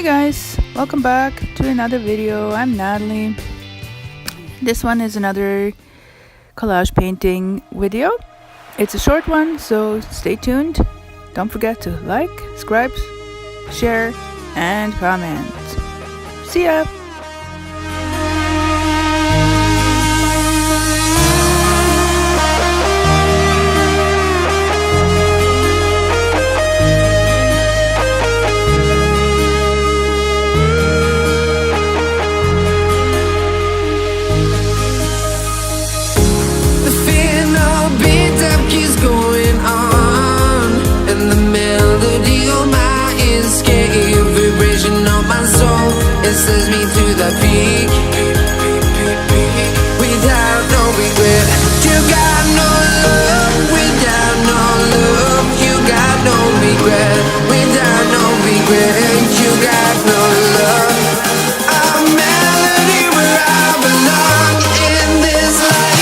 Hey guys, welcome back to another video. I'm Natalie. This one is another collage painting video. It's a short one, so stay tuned. Don't forget to like, subscribe, share, and comment. See ya! It sends me to the peak without no regret. You got no love without no love. You got no regret without no regret. You got no love. A melody where I belong in this life.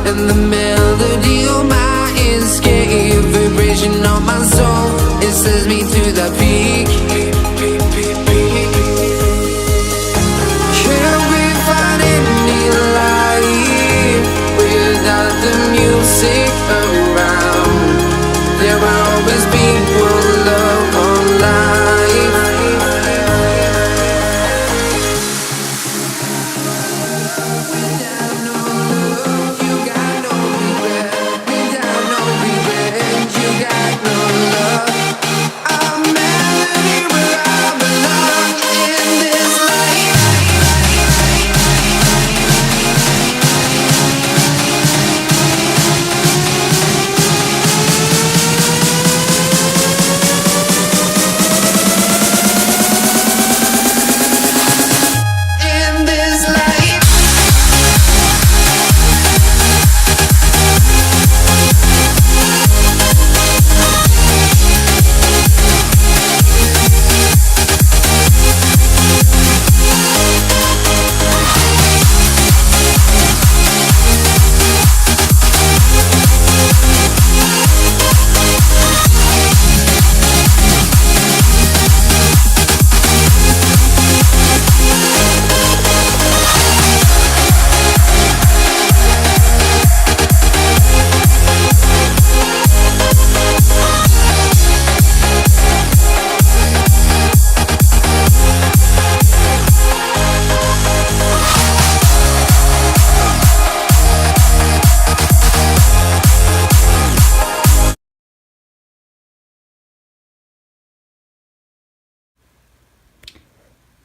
And the melody of my escape, vibration of my soul, it sends me to the peak. Can't we find any life without the music around? There will always be one love on life.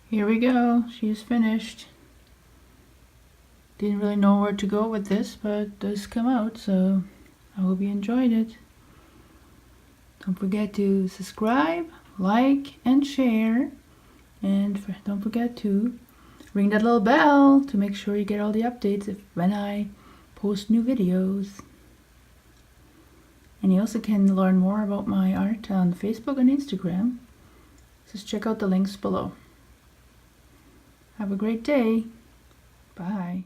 Here we go. She's finished. Didn't really know where to go with this, but it does come out, so I hope you enjoyed it. Don't forget to subscribe, like, and share. And don't forget to ring that little bell to make sure you get all the updates when I post new videos. And you also can learn more about my art on Facebook and Instagram. Just check out the links below. Have a great day. Bye.